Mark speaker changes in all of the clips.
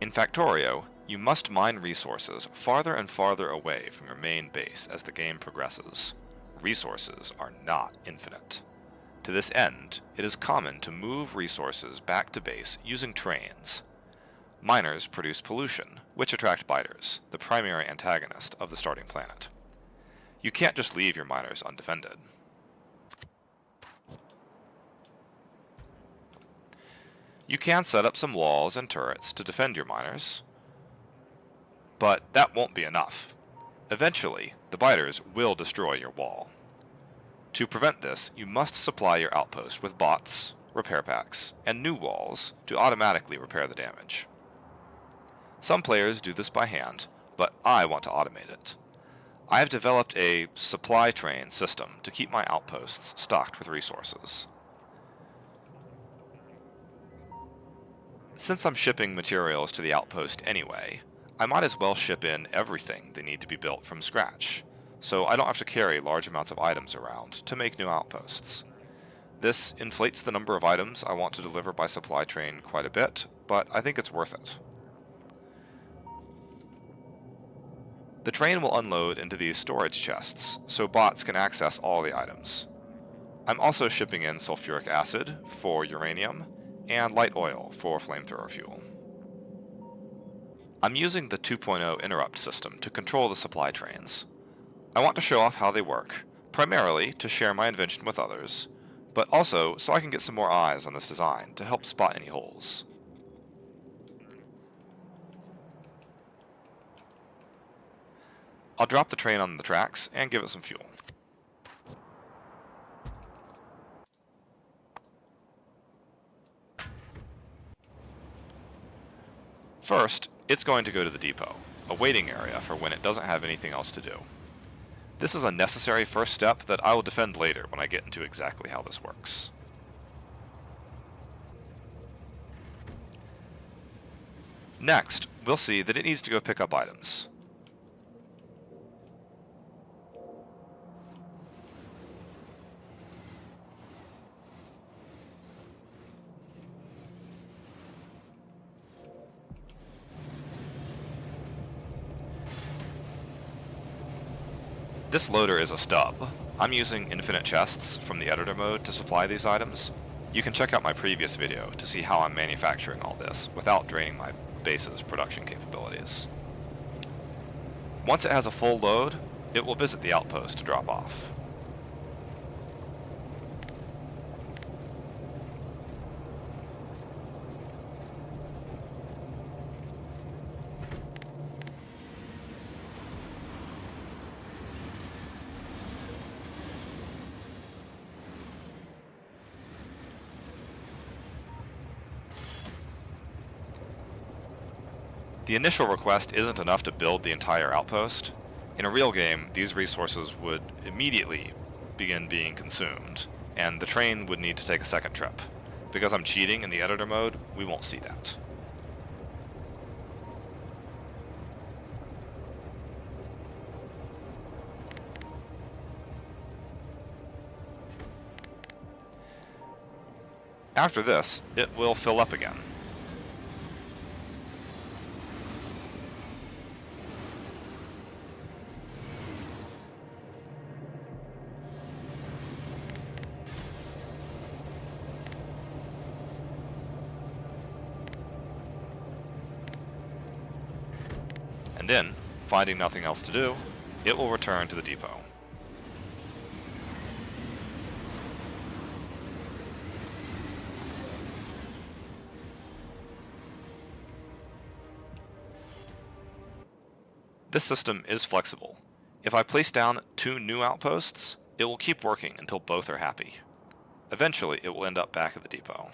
Speaker 1: In Factorio, you must mine resources farther and farther away from your main base as the game progresses. Resources are not infinite. To this end, it is common to move resources back to base using trains. Miners produce pollution, which attract biters, the primary antagonist of the starting planet. You can't just leave your miners undefended. You can set up some walls and turrets to defend your miners, but that won't be enough. Eventually, the biters will destroy your wall. To prevent this, you must supply your outpost with bots, repair packs, and new walls to automatically repair the damage. Some players do this by hand, but I want to automate it. I have developed a supply train system to keep my outposts stocked with resources. Since I'm shipping materials to the outpost anyway, I might as well ship in everything they need to be built from scratch, so I don't have to carry large amounts of items around to make new outposts. This inflates the number of items I want to deliver by supply train quite a bit, but I think it's worth it. The train will unload into these storage chests, so bots can access all the items. I'm also shipping in sulfuric acid for uranium, and light oil for flamethrower fuel. I'm using the 2.0 interrupt system to control the supply trains. I want to show off how they work, primarily to share my invention with others, but also so I can get some more eyes on this design to help spot any holes. I'll drop the train on the tracks and give it some fuel. First, it's going to go to the depot, a waiting area for when it doesn't have anything else to do. This is a necessary first step that I will defend later when I get into exactly how this works. Next, we'll see that it needs to go pick up items. This loader is a stub. I'm using infinite chests from the editor mode to supply these items. You can check out my previous video to see how I'm manufacturing all this without draining my base's production capabilities. Once it has a full load, it will visit the outpost to drop off. The initial request isn't enough to build the entire outpost. In a real game, these resources would immediately begin being consumed, and the train would need to take a second trip. Because I'm cheating in the editor mode, we won't see that. After this, it will fill up again. And then, finding nothing else to do, it will return to the depot. This system is flexible. If I place down 2 new outposts, it will keep working until both are happy. Eventually, it will end up back at the depot.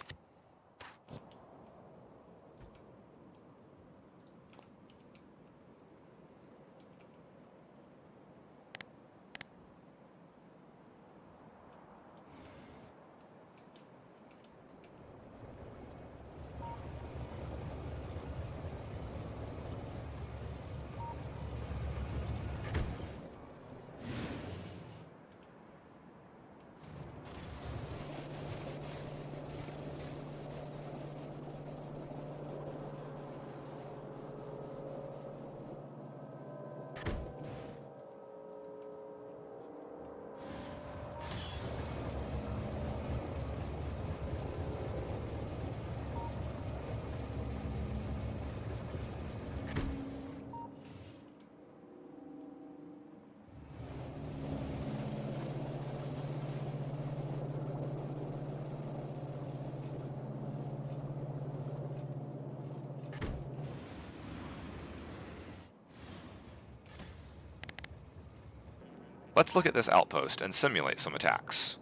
Speaker 1: Let's look at this outpost and simulate some attacks.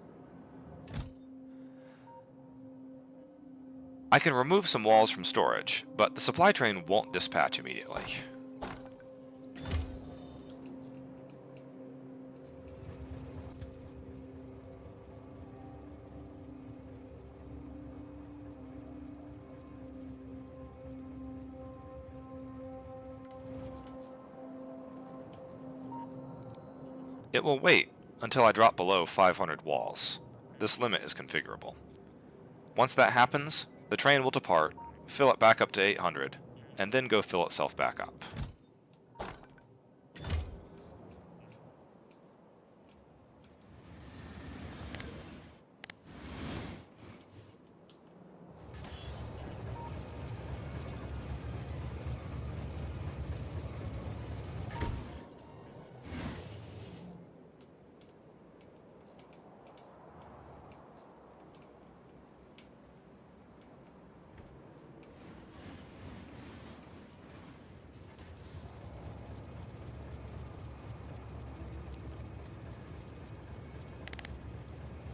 Speaker 1: I can remove some walls from storage, but the supply train won't dispatch immediately. It will wait until I drop below 500 walls. This limit is configurable. Once that happens, the train will depart, fill it back up to 800, and then go fill itself back up.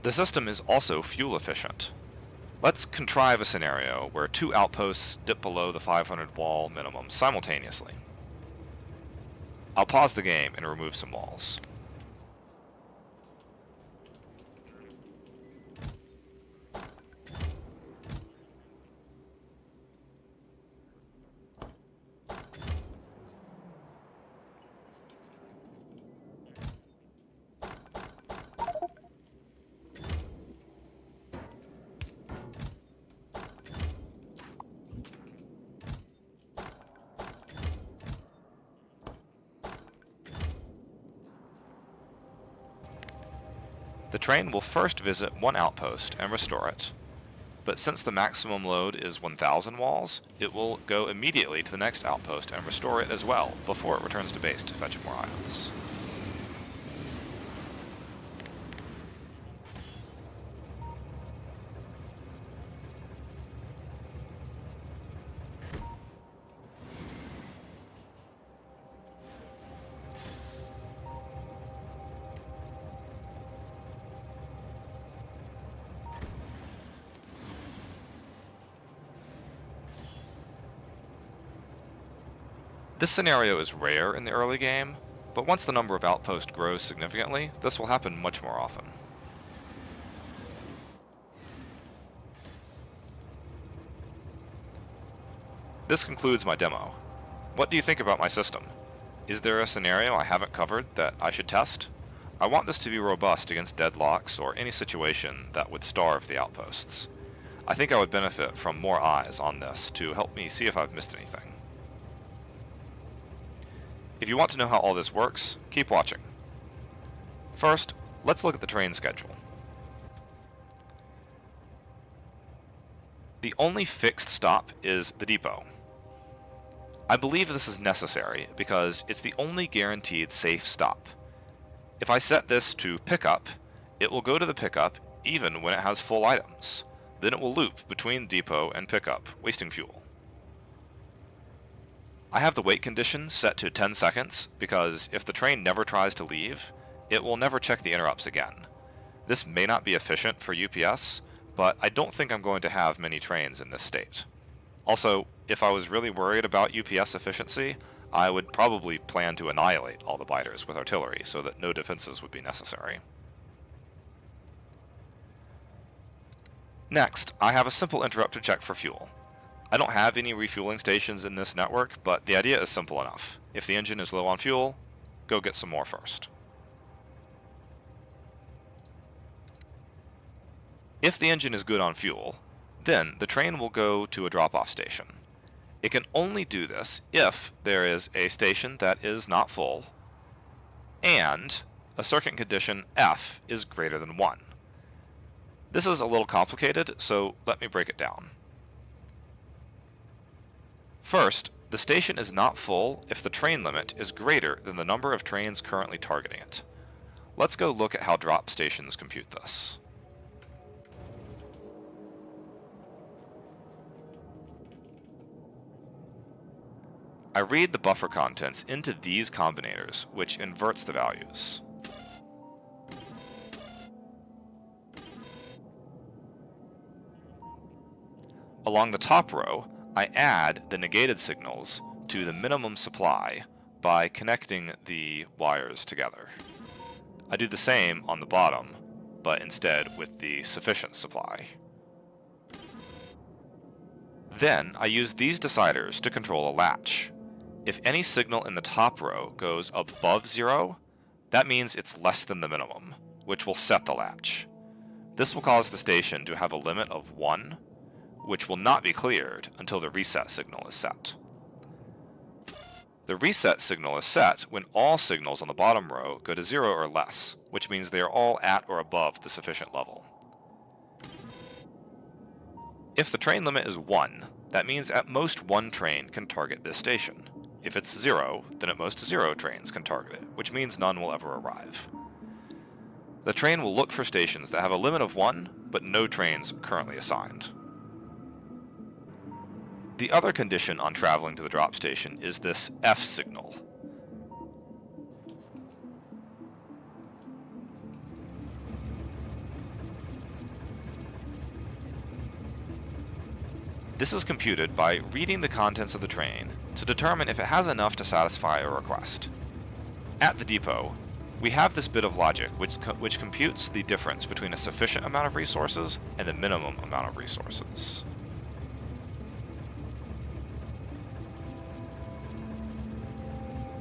Speaker 1: The system is also fuel efficient. Let's contrive a scenario where two outposts dip below the 500 wall minimum simultaneously. I'll pause the game and remove some walls. The train will first visit one outpost and restore it, but since the maximum load is 1000 walls, it will go immediately to the next outpost and restore it as well before it returns to base to fetch more items. This scenario is rare in the early game, but once the number of outposts grows significantly, this will happen much more often. This concludes my demo. What do you think about my system? Is there a scenario I haven't covered that I should test? I want this to be robust against deadlocks or any situation that would starve the outposts. I think I would benefit from more eyes on this to help me see if I've missed anything. If you want to know how all this works, keep watching. First, let's look at the train schedule. The only fixed stop is the depot. I believe this is necessary because it's the only guaranteed safe stop. If I set this to pickup, it will go to the pickup even when it has full items. Then it will loop between depot and pickup, wasting fuel. I have the wait condition set to 10 seconds because if the train never tries to leave, it will never check the interrupts again. This may not be efficient for UPS, but I don't think I'm going to have many trains in this state. Also, if I was really worried about UPS efficiency, I would probably plan to annihilate all the biters with artillery so that no defenses would be necessary. Next, I have a simple interrupt to check for fuel. I don't have any refueling stations in this network, but the idea is simple enough. If the engine is low on fuel, go get some more first. If the engine is good on fuel, then the train will go to a drop-off station. It can only do this if there is a station that is not full, and a circuit condition F is greater than 1. This is a little complicated, so let me break it down. First, the station is not full if the train limit is greater than the number of trains currently targeting it. Let's go look at how drop stations compute this. I read the buffer contents into these combinators, which inverts the values. Along the top row, I add the negated signals to the minimum supply by connecting the wires together. I do the same on the bottom, but instead with the sufficient supply. Then I use these deciders to control a latch. If any signal in the top row goes above 0, that means it's less than the minimum, which will set the latch. This will cause the station to have a limit of 1, which will not be cleared until the reset signal is set. The reset signal is set when all signals on the bottom row go to 0 or less, which means they are all at or above the sufficient level. If the train limit is 1, that means at most one train can target this station. If it's 0, then at most 0 trains can target it, which means none will ever arrive. The train will look for stations that have a limit of 1, but no trains currently assigned. The other condition on traveling to the drop station is this F signal. This is computed by reading the contents of the train to determine if it has enough to satisfy a request. At the depot, we have this bit of logic which computes the difference between a sufficient amount of resources and the minimum amount of resources.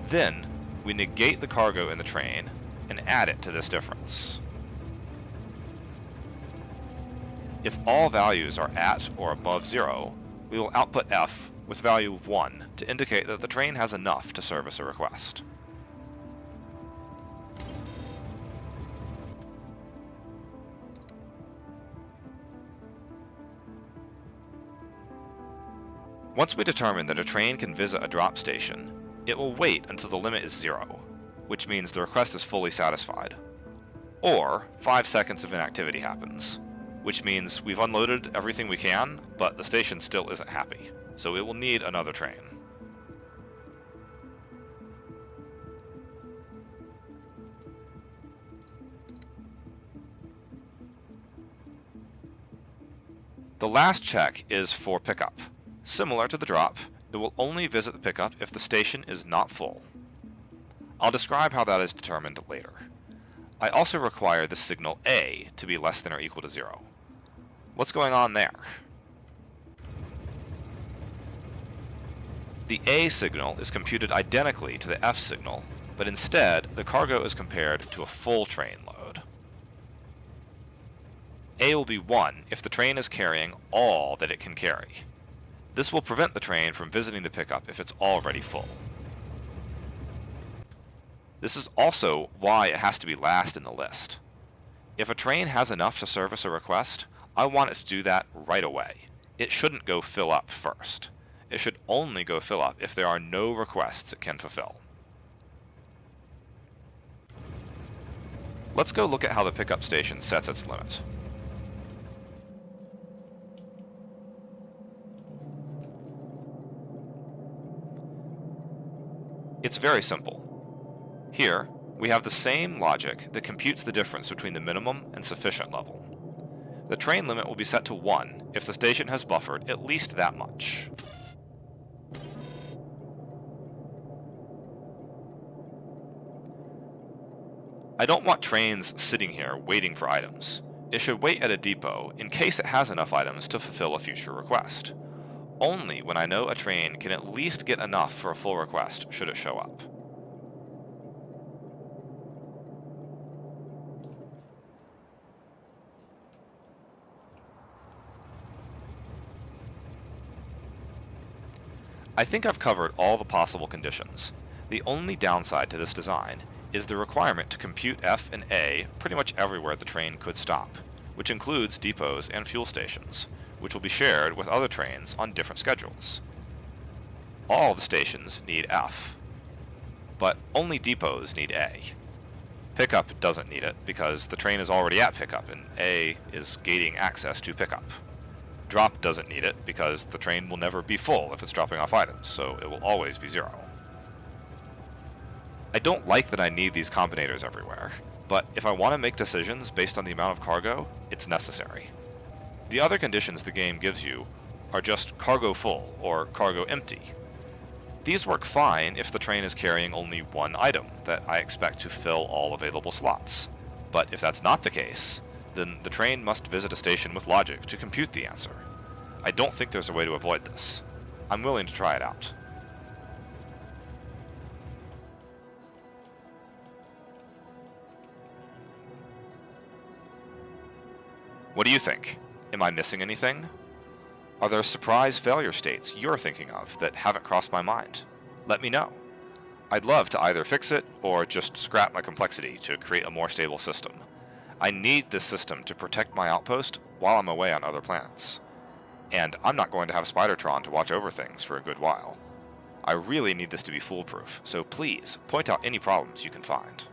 Speaker 1: Then, we negate the cargo in the train and add it to this difference. If all values are at or above 0, we will output F with value of 1 to indicate that the train has enough to service a request. Once we determine that a train can visit a drop station, it will wait until the limit is 0, which means the request is fully satisfied. Or 5 seconds of inactivity happens, which means we've unloaded everything we can, but the station still isn't happy, so it will need another train. The last check is for pickup. Similar to the drop, it will only visit the pickup if the station is not full. I'll describe how that is determined later. I also require the signal A to be less than or equal to 0. What's going on there? The A signal is computed identically to the F signal, but instead the cargo is compared to a full train load. A will be 1 if the train is carrying all that it can carry. This will prevent the train from visiting the pickup if it's already full. This is also why it has to be last in the list. If a train has enough to service a request, I want it to do that right away. It shouldn't go fill up first. It should only go fill up if there are no requests it can fulfill. Let's go look at how the pickup station sets its limit. It's very simple. Here, we have the same logic that computes the difference between the minimum and sufficient level. The train limit will be set to 1 if the station has buffered at least that much. I don't want trains sitting here waiting for items. It should wait at a depot in case it has enough items to fulfill a future request. Only when I know a train can at least get enough for a full request should it show up. I think I've covered all the possible conditions. The only downside to this design is the requirement to compute F and A pretty much everywhere the train could stop, which includes depots and fuel stations, which will be shared with other trains on different schedules. All the stations need F, but only depots need A. Pickup doesn't need it because the train is already at pickup and A is gating access to pickup. Drop doesn't need it because the train will never be full if it's dropping off items, so it will always be 0. I don't like that I need these combinators everywhere, but if I want to make decisions based on the amount of cargo, it's necessary. The other conditions the game gives you are just cargo full or cargo empty. These work fine if the train is carrying only one item that I expect to fill all available slots. But if that's not the case, then the train must visit a station with logic to compute the answer. I don't think there's a way to avoid this. I'm willing to try it out. What do you think? Am I missing anything? Are there surprise failure states you're thinking of that haven't crossed my mind? Let me know. I'd love to either fix it or just scrap my complexity to create a more stable system. I need this system to protect my outpost while I'm away on other planets. And I'm not going to have Spidertron to watch over things for a good while. I really need this to be foolproof, so please point out any problems you can find.